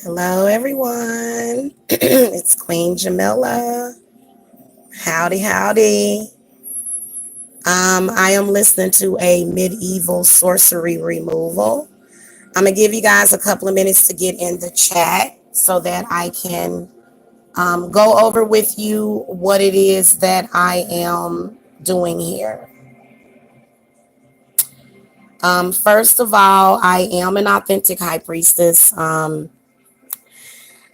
Hello, everyone. It's Queen Jamila. Howdy, howdy. I am listening to a medieval sorcery removal. I'm gonna give you guys a couple of minutes to get in the chat so that I can go over with you what it is that I am doing here. First of all, I am an authentic high priestess.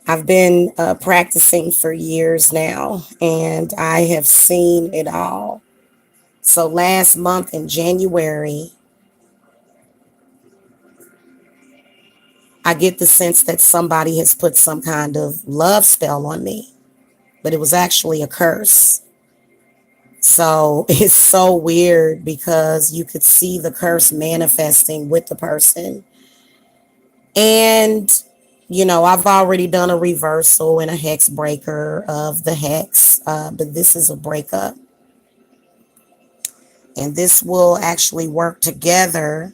I've been practicing for years now, and I have seen it all. So last month in January, I get the sense that somebody has put some kind of love spell on me, but it was actually a curse. So it's so weird because you could see the curse manifesting with the person. And, I've already done a reversal and a hex breaker of the hex, but this is a breakup. And this will actually work together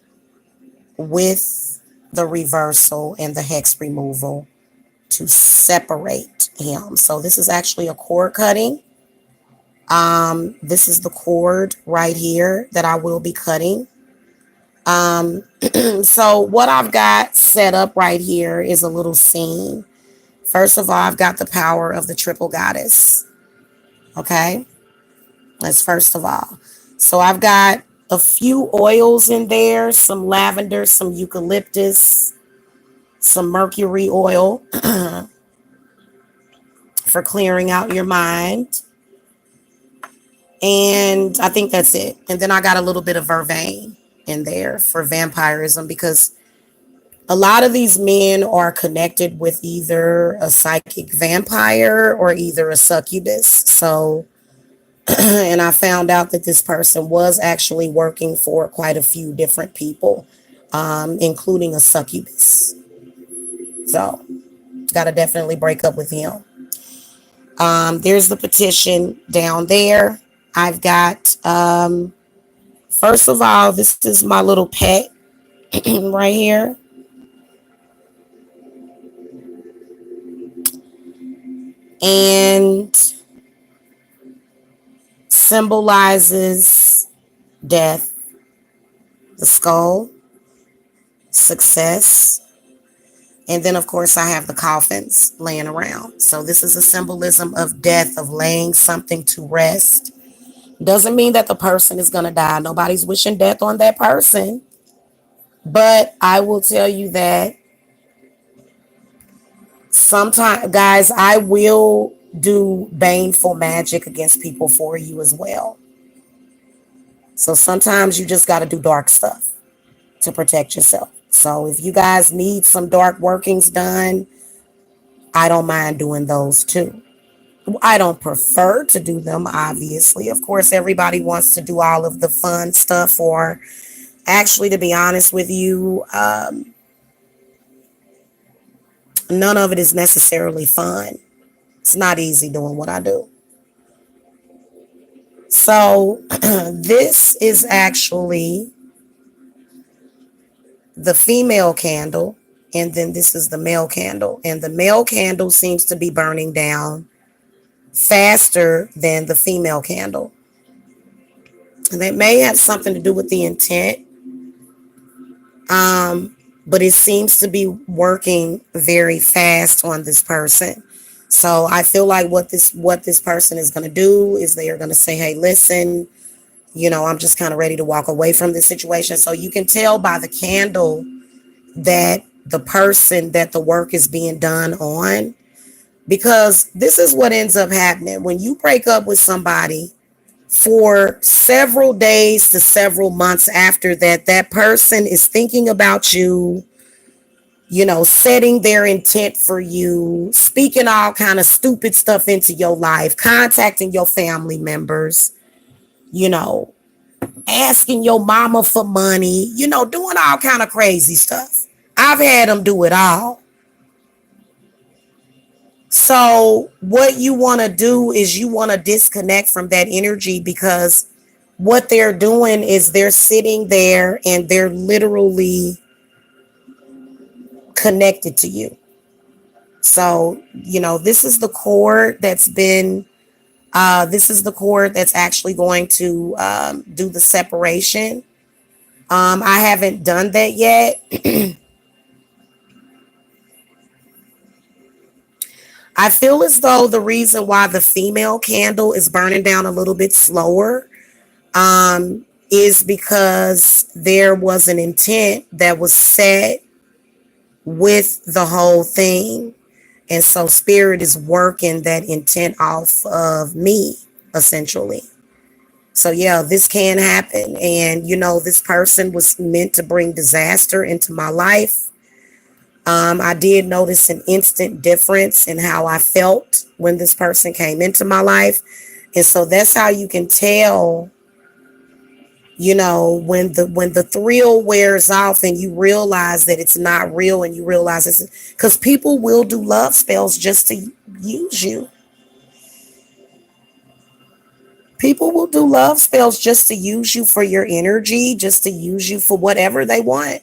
with the reversal and the hex removal to separate him. So this is actually a cord cutting. This is the cord right here that I will be cutting. So what I've got set up right here is a little scene. First of all, I've got the power of the triple goddess. Okay. That's first of all. So I've got a few oils in there, some lavender, some eucalyptus, some mercury oil for clearing out your mind. And I think that's it. And then I got a little bit of vervain in there for vampirism because a lot of these men are connected with either a psychic vampire or either a succubus. So and I found out that this person was actually working for quite a few different people, including a succubus. So, got to definitely break up with him. There's the petition down there. I've got, first of all, this is my little pet right here. And symbolizes death, the skull, success, and then of course I have the coffins laying around. So this is a symbolism of death, of laying something to rest. Doesn't mean that the person is going to die. Nobody's wishing death on that person. But I will tell you that sometimes, guys, I will do baneful magic against people for you as well. So sometimes you just got to do dark stuff to protect yourself. So if you guys need some dark workings done, I don't mind doing those too. I don't prefer to do them, obviously. Of course, everybody wants to do all of the fun stuff, or actually, to be honest with you, none of it is necessarily fun. It's not easy doing what I do. So this is actually the female candle, and then this is the male candle. And the male candle seems to be burning down faster than the female candle. And that may have something to do with the intent. But it seems to be working very fast on this person. So I feel like what this person is going to do is they are going to say, hey, listen, I'm just kind of ready to walk away from this situation. So you can tell by the candle that the person that the work is being done on, because this is what ends up happening when you break up with somebody. For several days to several months after that, that person is thinking about you, setting their intent for you, speaking all kind of stupid stuff into your life, contacting your family members, asking your mama for money, doing all kind of crazy stuff. I've had them do it all. So what you want to do is you want to disconnect from that energy, because what they're doing is they're sitting there and they're literally connected to you. So, this is the cord that's actually going to do the separation. I haven't done that yet. I feel as though the reason why the female candle is burning down a little bit slower is because there was an intent that was set with the whole thing. And so spirit is working that intent off of me, essentially. So yeah, this can happen. And this person was meant to bring disaster into my life. I did notice an instant difference in how I felt when this person came into my life. And so that's how you can tell, when the thrill wears off and you realize that it's not real, and you realize it's because people will do love spells just to use you. People will do love spells just to use you for your energy, just to use you for whatever they want.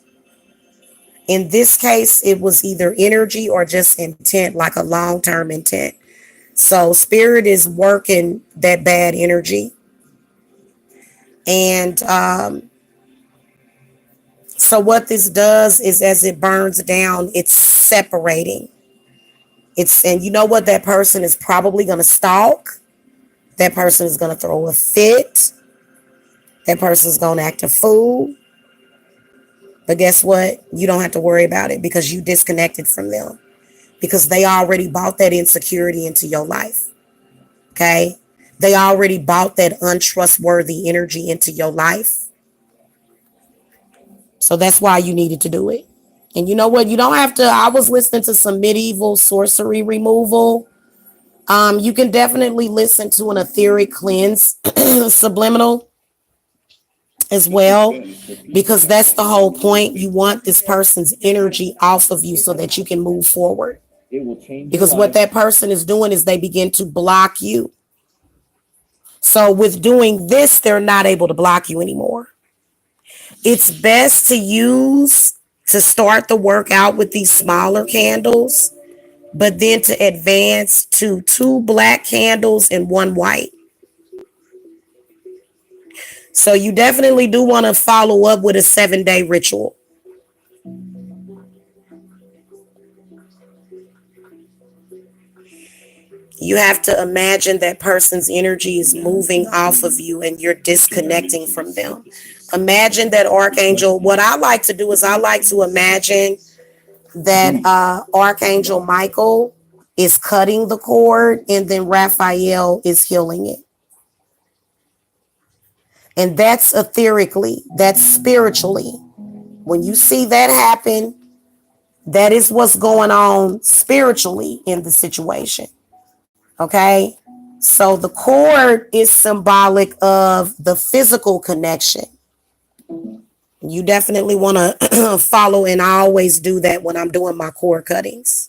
In this case, it was either energy or just intent, like a long-term intent. So spirit is working that bad energy. And so what this does is, as it burns down, it's separating. And you know what? That person is probably going to stalk. That person is going to throw a fit. That person is going to act a fool. But guess what? You don't have to worry about it because you disconnected from them, because they already bought that insecurity into your life. Okay? They already bought that untrustworthy energy into your life. So that's why you needed to do it. And you know what? You don't have to. I was listening to some medieval sorcery removal. You can definitely listen to an etheric cleanse subliminal as well, because that's the whole point. You want this person's energy off of you so that you can move forward. Because what that person is doing is they begin to block you. So with doing this, they're not able to block you anymore. It's best to start the work out with these smaller candles, but then to advance to 2 black candles and 1 white. So you definitely do want to follow up with a 7-day ritual. You have to imagine that person's energy is moving off of you and you're disconnecting from them. Imagine that Archangel. What I like to do is I like to imagine that Archangel Michael is cutting the cord and then Raphael is healing it. And that's etherically, that's spiritually. When you see that happen, that is what's going on spiritually in the situation. Okay? So the cord is symbolic of the physical connection. You definitely want to follow, and I always do that when I'm doing my cord cuttings.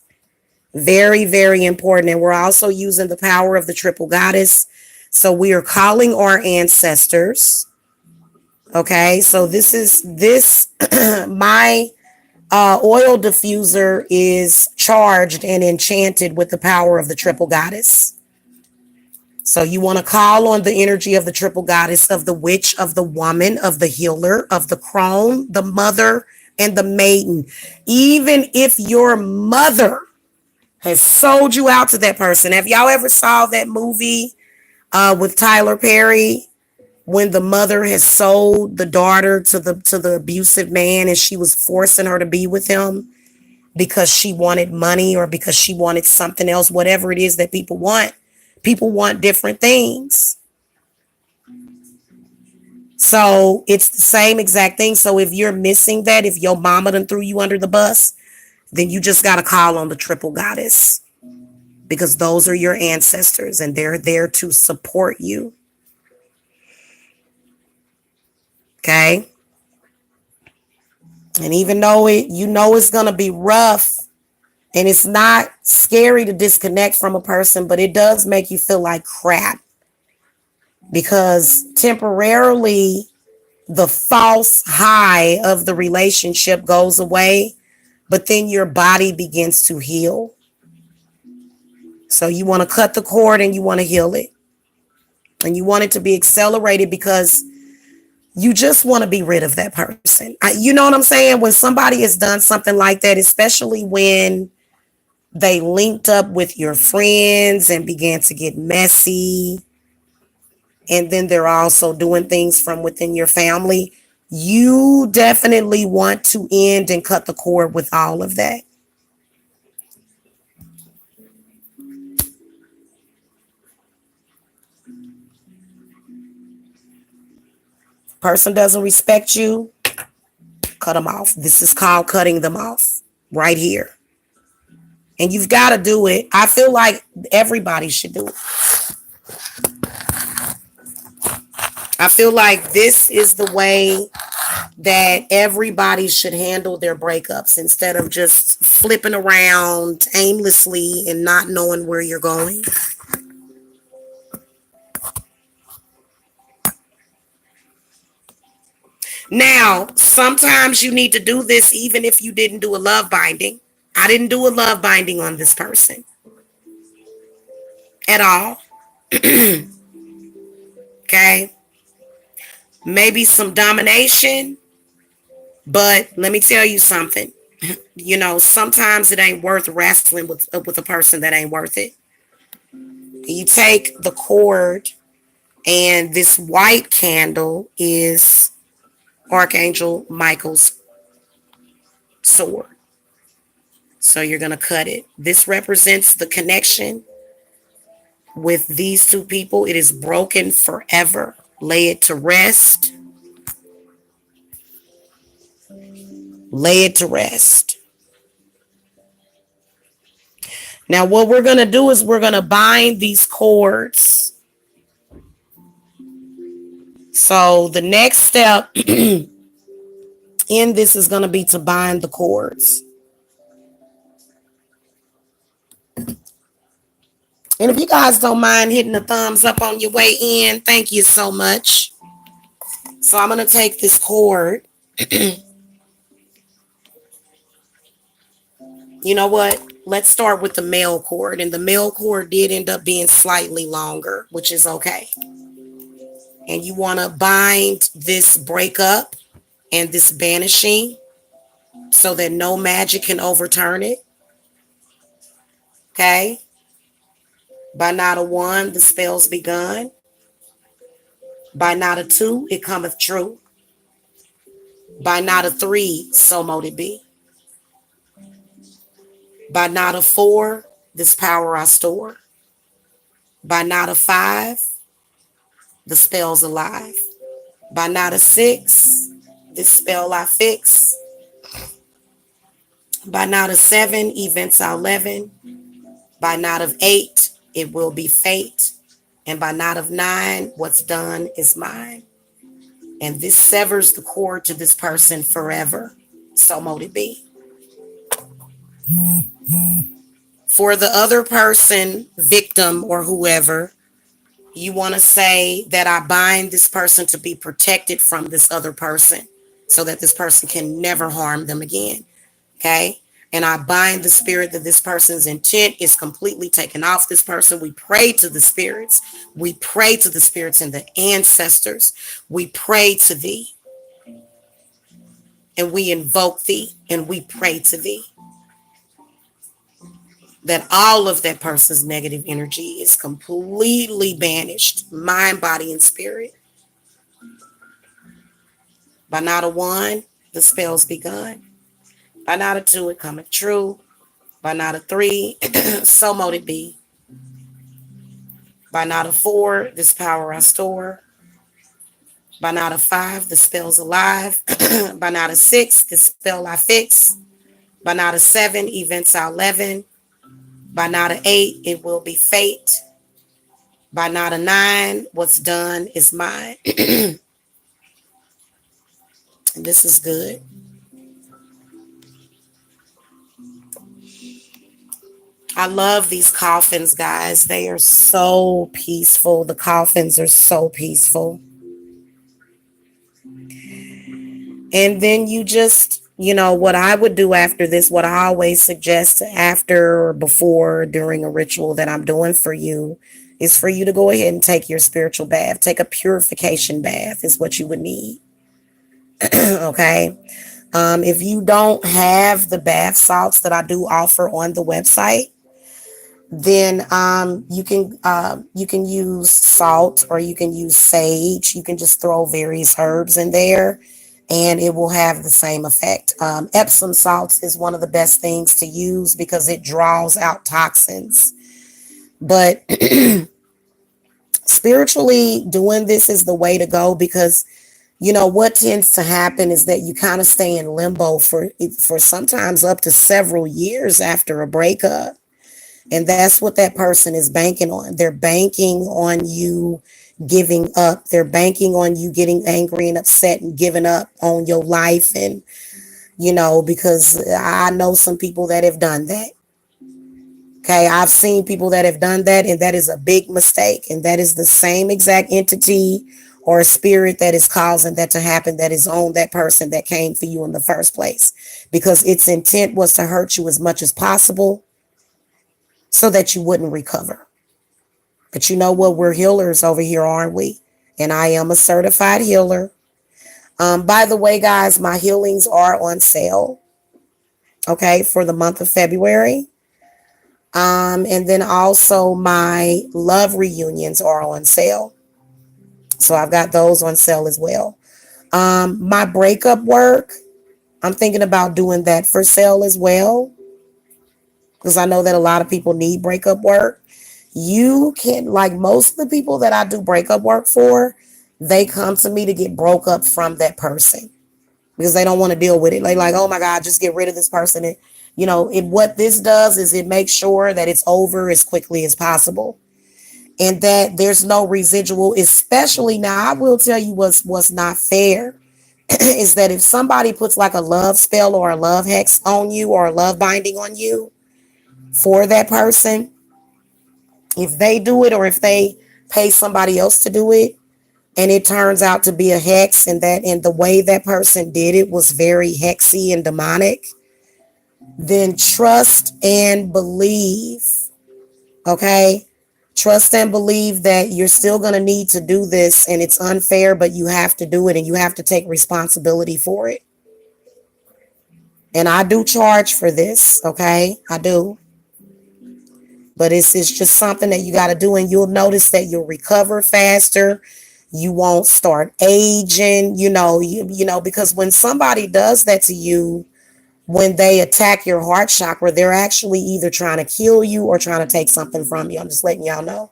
Very, very important. And we're also using the power of the triple goddess. So we are calling our ancestors. Okay, so this my oil diffuser is charged and enchanted with the power of the triple goddess. So you want to call on the energy of the triple goddess, of the witch, of the woman, of the healer, of the crone, the mother, and the maiden. Even if your mother has sold you out to that person. Have y'all ever saw that movie with Tyler Perry, when the mother has sold the daughter to the abusive man and she was forcing her to be with him because she wanted money or because she wanted something else, whatever it is that people want. People want different things. So it's the same exact thing. So if you're missing that, if your mama done threw you under the bus, then you just got to call on the triple goddess, because those are your ancestors and they're there to support you. Okay. And even though it's going to be rough and it's not scary to disconnect from a person, but it does make you feel like crap, because temporarily the false high of the relationship goes away, but then your body begins to heal. So you want to cut the cord and you want to heal it. And you want it to be accelerated because you just want to be rid of that person. You know what I'm saying? When somebody has done something like that, especially when they linked up with your friends and began to get messy, and then they're also doing things from within your family, you definitely want to end and cut the cord with all of that. Person doesn't respect you, cut them off. This is called cutting them off right here. And you've got to do it. I feel like everybody should do it. I feel like this is the way that everybody should handle their breakups instead of just flipping around aimlessly and not knowing where you're going. Now, sometimes you need to do this even if you didn't do a love binding. I didn't do a love binding on this person at all. Okay. Maybe some domination, but let me tell you something. You know, sometimes it ain't worth wrestling with a person that ain't worth it. You take the cord, and this white candle is Archangel Michael's sword. So you're going to cut it. This represents the connection with these two people. It is broken forever. Lay it to rest. Lay it to rest. Now, what we're going to do is we're going to bind these cords. So the next step in this is going to be to bind the cords. And if you guys don't mind hitting the thumbs up on your way in, thank you so much. So I'm going to take this cord. You know what? Let's start with the male cord. And the male cord did end up being slightly longer, which is okay. And you want to bind this breakup and this banishing so that no magic can overturn it. Okay? By not a 1, the spell's begun. By not a 2, it cometh true. By not a 3, so mote it be. By not a 4, this power I store. By not a 5, the spell's alive. By not a 6, this spell I fix. By not a 7, events I leaven. By not of 8, it will be fate. And by not of 9, what's done is mine. And this severs the cord to this person forever. So mote it be. For the other person, victim or whoever, you want to say that I bind this person to be protected from this other person so that this person can never harm them again. Okay? And I bind the spirit that this person's intent is completely taken off this person. We pray to the spirits. We pray to the spirits and the ancestors. We pray to thee. And we invoke thee and we pray to thee that all of that person's negative energy is completely banished, mind, body, and spirit. By not a 1, the spell's begun. By not a 2, it cometh true. By not a 3, so mote it be. By not a 4, this power I store. By not a 5, the spell's alive. By not a 6, this spell I fix. By not a 7, events I leaven. By not a 8, it will be fate. By not a 9, what's done is mine. And this is good. I love these coffins, guys. They are so peaceful. The coffins are so peaceful. And then you just what I would do after this, what I always suggest after or before during a ritual that I'm doing for you is for you to go ahead and take your spiritual bath. Take a purification bath is what you would need. Okay. If you don't have the bath salts that I do offer on the website, then you can use salt or you can use sage. You can just throw various herbs in there and it will have the same effect. Epsom salts is one of the best things to use because it draws out toxins. But spiritually doing this is the way to go because what tends to happen is that you kind of stay in limbo for sometimes up to several years after a breakup. And that's what that person is banking on. They're banking on you giving up. They're banking on you getting angry and upset and giving up on your life. And, because I know some people that have done that. Okay. I've seen people that have done that, and that is a big mistake. And that is the same exact entity or spirit that is causing that to happen, that is on that person that came for you in the first place, because its intent was to hurt you as much as possible so that you wouldn't recover. But you know what? We're healers over here, aren't we? And I am a certified healer. By the way, guys, my healings are on sale. Okay, for the month of February. And then also my love reunions are on sale. So I've got those on sale as well. My breakup work, I'm thinking about doing that for sale as well, because I know that a lot of people need breakup work. You can, like most of the people that I do breakup work for, they come to me to get broke up from that person because they don't want to deal with it. Like, oh my God, just get rid of this person. And, what this does is it makes sure that it's over as quickly as possible and that there's no residual, especially now. I will tell you what's not fair is that if somebody puts like a love spell or a love hex on you or a love binding on you for that person, if they do it or if they pay somebody else to do it and it turns out to be a hex, and the way that person did it was very hexy and demonic, then trust and believe. Okay. Trust and believe that you're still going to need to do this, and it's unfair, but you have to do it and you have to take responsibility for it. And I do charge for this. Okay. I do. But it's just something that you got to do, and you'll notice that you'll recover faster. You won't start aging, because when somebody does that to you, when they attack your heart chakra, they're actually either trying to kill you or trying to take something from you. I'm just letting y'all know.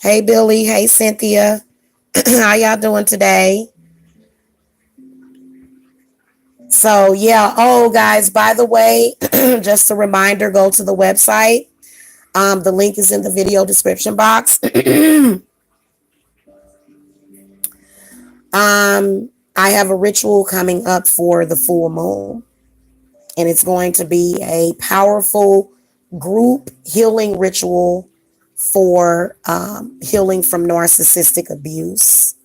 Hey, Billy. Hey, Cynthia. How y'all doing today? So, yeah. Oh, guys, by the way, just a reminder, go to the website. The link is in the video description box. I have a ritual coming up for the full moon, and it's going to be a powerful group healing ritual for healing from narcissistic abuse.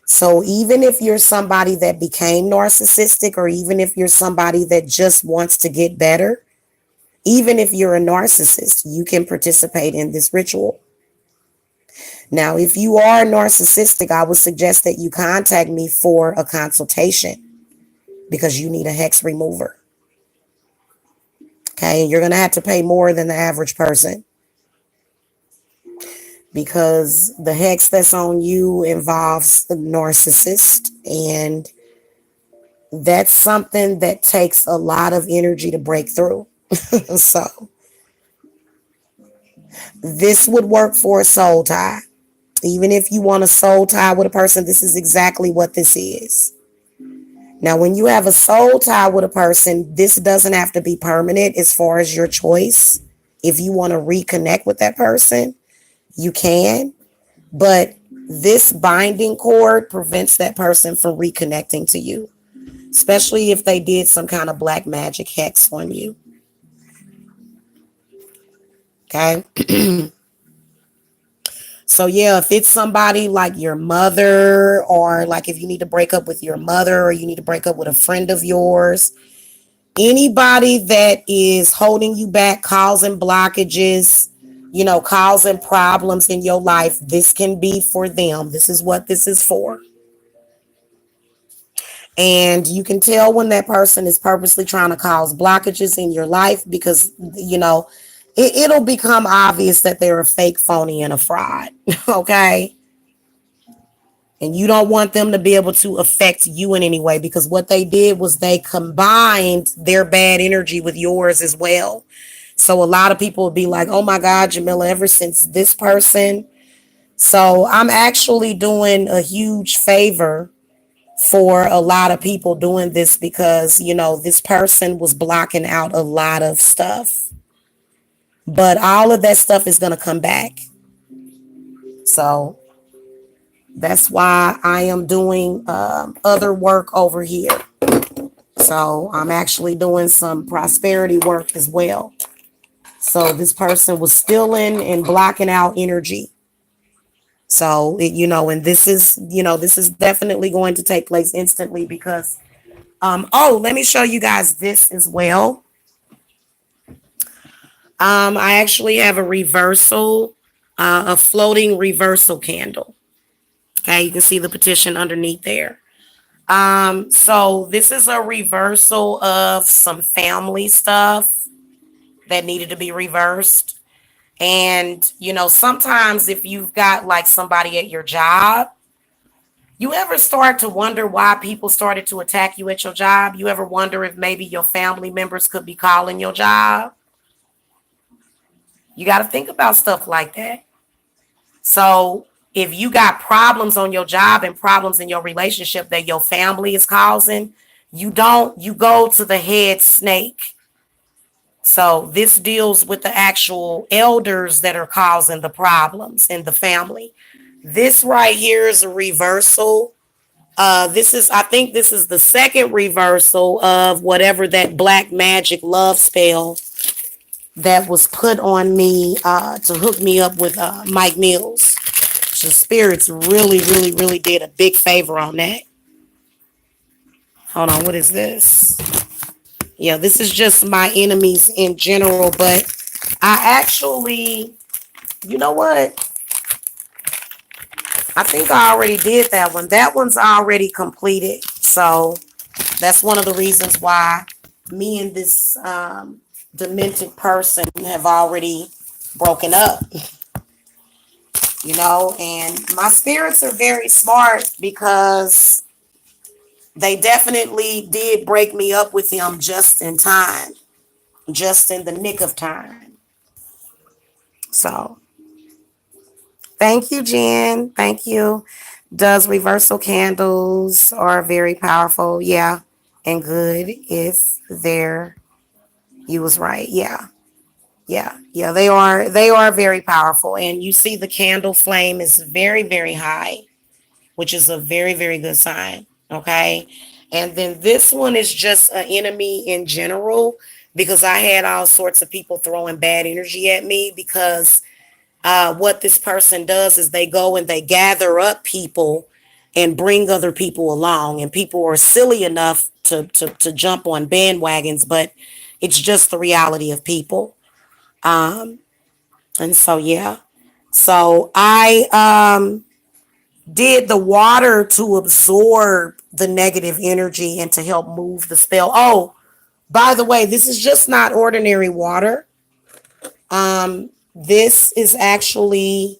So even if you're somebody that became narcissistic, or even if you're somebody that just wants to get better, even if you're a narcissist, you can participate in this ritual. Now, if you are narcissistic, I would suggest that you contact me for a consultation because you need a hex remover. Okay, you're going to have to pay more than the average person because the hex that's on you involves the narcissist, and that's something that takes a lot of energy to break through. So this would work for a soul tie. Even if you want a soul tie with a person, this is exactly what this is. Now, when you have a soul tie with a person, this doesn't have to be permanent as far as your choice. If you want to reconnect with that person, you can. But this binding cord prevents that person from reconnecting to you, especially if they did some kind of black magic hex on you. Okay. So yeah, if it's somebody like your mother, or like if you need to break up with your mother, or you need to break up with a friend of yours, anybody that is holding you back, causing blockages, causing problems in your life, this can be for them. This is what this is for. And you can tell when that person is purposely trying to cause blockages in your life, because, it'll become obvious that they're a fake, phony, and a fraud. Okay. And you don't want them to be able to affect you in any way, because what they did was they combined their bad energy with yours as well. So a lot of people will be like, oh my God, Jamila, ever since this person. So I'm actually doing a huge favor for a lot of people doing this, because, this person was blocking out a lot of stuff. But all of that stuff is going to come back. So that's why I am doing other work over here. So I'm actually doing some prosperity work as well. So this person was stealing and blocking out energy. So, and this is definitely going to take place instantly, because, let me show you guys this as well. I actually have a reversal, a floating reversal candle. Okay, you can see the petition underneath there. So this is a reversal of some family stuff that needed to be reversed. And, sometimes if you've got like somebody at your job, you ever start to wonder why people started to attack you at your job? You ever wonder if maybe your family members could be calling your job? You got to think about stuff like that. So if you got problems on your job and problems in your relationship that your family is causing, you go to the head snake. So this deals with the actual elders that are causing the problems in the family. This right here is a reversal. I think this is the second reversal of whatever that black magic love spell that was put on me to hook me up with Mike Mills. The spirits really, really, really did a big favor on that. Hold on, what is this? Yeah, this is just my enemies in general, but I actually, you know what? I think I already did that one. That one's already completed. So that's one of the reasons why me and this demented person have already broken up. And my spirits are very smart, because they definitely did break me up with him just in time, just in the nick of time. So thank you, Jen. Thank you. Does reversal candles are very powerful? Yeah. And good if they're, you was right. Yeah. Yeah. Yeah. They are very powerful. And you see the candle flame is very, very high, which is a very, very good sign. Okay. And then this one is just an enemy in general, because I had all sorts of people throwing bad energy at me, because what this person does is they go and they gather up people and bring other people along, and people are silly enough to jump on bandwagons, but it's just the reality of people. And so, yeah. So I did the water to absorb the negative energy and to help move the spell. Oh, by the way, this is just not ordinary water. This is actually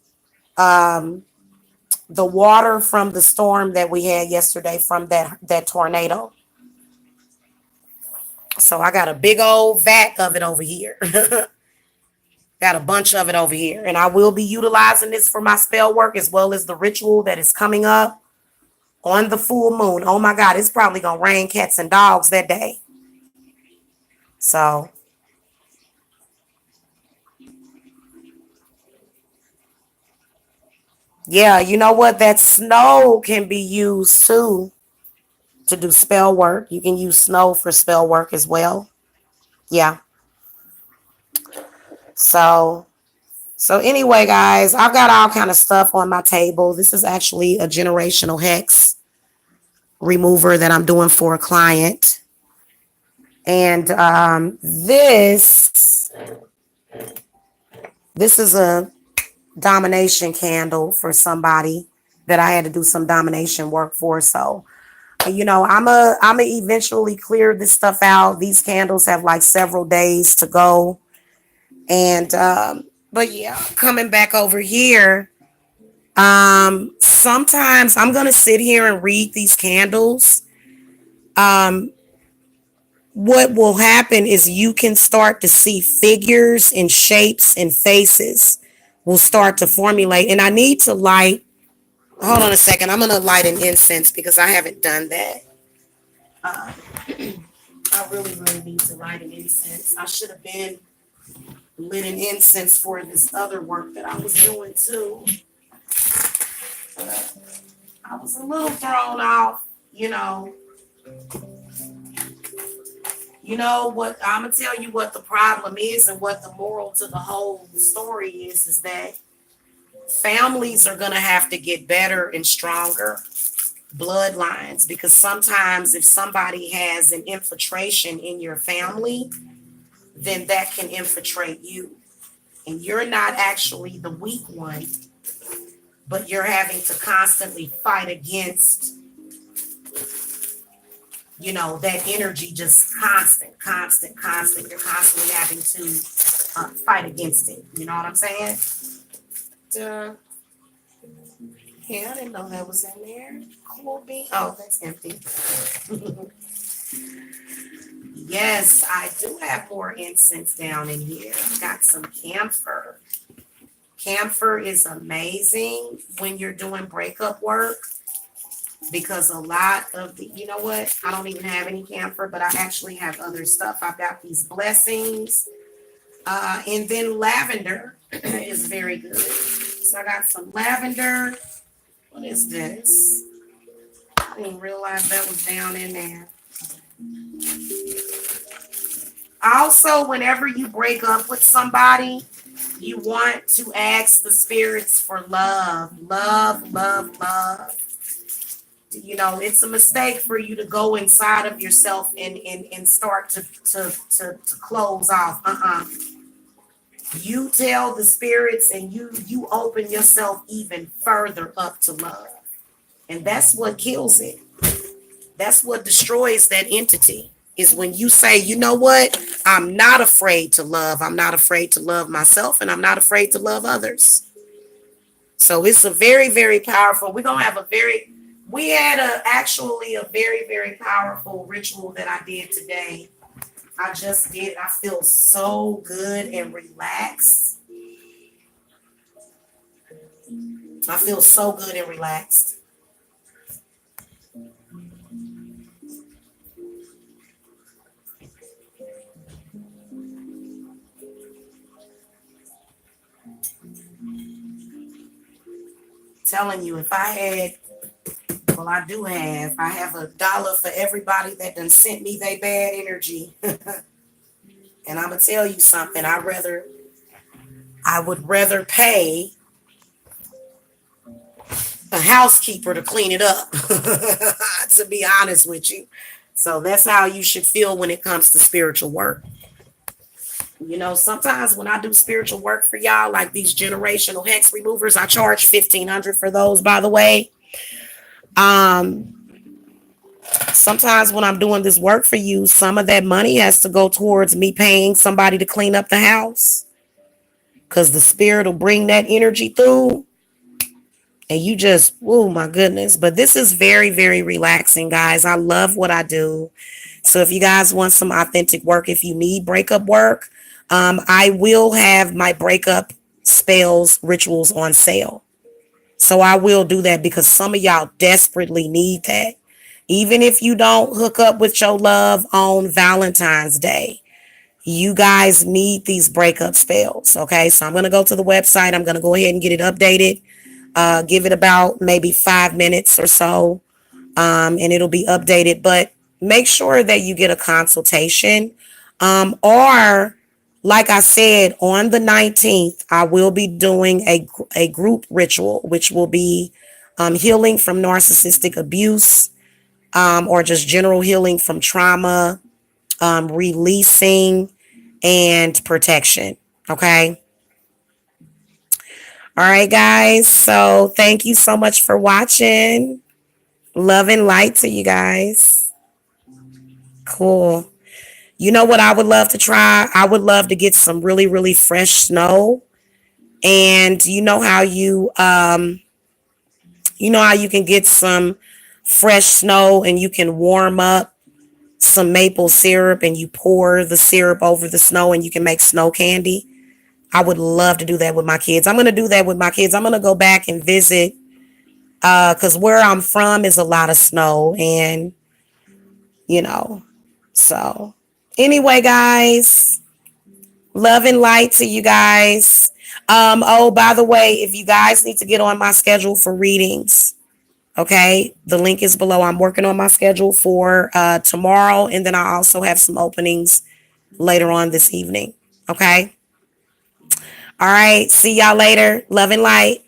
the water from the storm that we had yesterday, from that tornado. So I got a big old vat of it over here. Got a bunch of it over here. And I will be utilizing this for my spell work, as well as the ritual that is coming up on the full moon. Oh my God, it's probably going to rain cats and dogs that day. So, yeah, you know what? That snow can be used too to do spell work. You can use snow for spell work as well. Yeah. So, So anyway, guys, I've got all kind of stuff on my table. This is actually a generational hex remover that I'm doing for a client. And this is a domination candle for somebody that I had to do some domination work for. So, I'm a eventually clear this stuff out. These candles have like several days to go. And but yeah, coming back over here, sometimes I'm gonna sit here and read these candles. Um, what will happen is you can start to see figures and shapes and faces will start to formulate. And I need to light, hold on a second, I'm gonna light an incense because I haven't done that. Uh, I really, really need to light an incense. I should have been lit an incense for this other work that I was doing too. But I was a little thrown off, you know. You know what? I'm gonna tell you what the problem is and what the moral to the whole story is that families are gonna have to get better and stronger bloodlines, because sometimes if somebody has an infiltration in your family, then that can infiltrate you. And you're not actually the weak one, but you're having to constantly fight against, that energy, just constant. You're constantly having to fight against it. You know what I'm saying? Yeah, I didn't know that was in there. Cool bean. Oh, that's empty. Yes, I do have more incense down in here. Got some camphor. Camphor is amazing when you're doing breakup work, because a lot of you know what? I don't even have any camphor, but I actually have other stuff. I've got these blessings. And then lavender is very good. So I got some lavender. What is this? I didn't realize that was down in there. Also, whenever you break up with somebody, you want to ask the spirits for love. It's a mistake for you to go inside of yourself and start to close off. You tell the spirits and you open yourself even further up to love. And that's what kills it. That's what destroys that entity, is when you say, you know what? I'm not afraid to love. I'm not afraid to love myself, and I'm not afraid to love others. So it's a very, very powerful, we had actually a very, very powerful ritual that I did today. I just did. I feel so good and relaxed. I feel so good and relaxed. Telling you, if I had, well, I have $1 for everybody that done sent me their bad energy. And I'm gonna tell you something. I would rather pay a housekeeper to clean it up, to be honest with you. So that's how you should feel when it comes to spiritual work. Sometimes when I do spiritual work for y'all, like these generational hex removers, I charge $1,500 for those, by the way. Sometimes when I'm doing this work for you, some of that money has to go towards me paying somebody to clean up the house, because the spirit will bring that energy through and you just, oh my goodness. But this is very, very relaxing, guys. I love what I do. So if you guys want some authentic work, if you need breakup work, I will have my breakup spells rituals on sale. So I will do that, because some of y'all desperately need that. Even if you don't hook up with your love on Valentine's Day, you guys need these breakup spells. Okay, so I'm going to go to the website. I'm going to go ahead and get it updated. Give it about maybe 5 minutes or so, and it'll be updated. But make sure that you get a consultation, or like I said, on the 19th, I will be doing a group ritual, which will be healing from narcissistic abuse, or just general healing from trauma, releasing, and protection. Okay. All right, guys. So thank you so much for watching. Love and light to you guys. Cool. You know what I would love to try? I would love to get some really, really fresh snow. And you know how you can get some fresh snow and you can warm up some maple syrup and you pour the syrup over the snow and you can make snow candy. I would love to do that with my kids. I'm going to do that with my kids. I'm going to go back and visit because where I'm from is a lot of snow and, you know, so anyway, guys, love and light to you guys. Oh, by the way, if you guys need to get on my schedule for readings, okay, the link is below. I'm working on my schedule for tomorrow, and then I also have some openings later on this evening. Okay. All right. See y'all later. Love and light.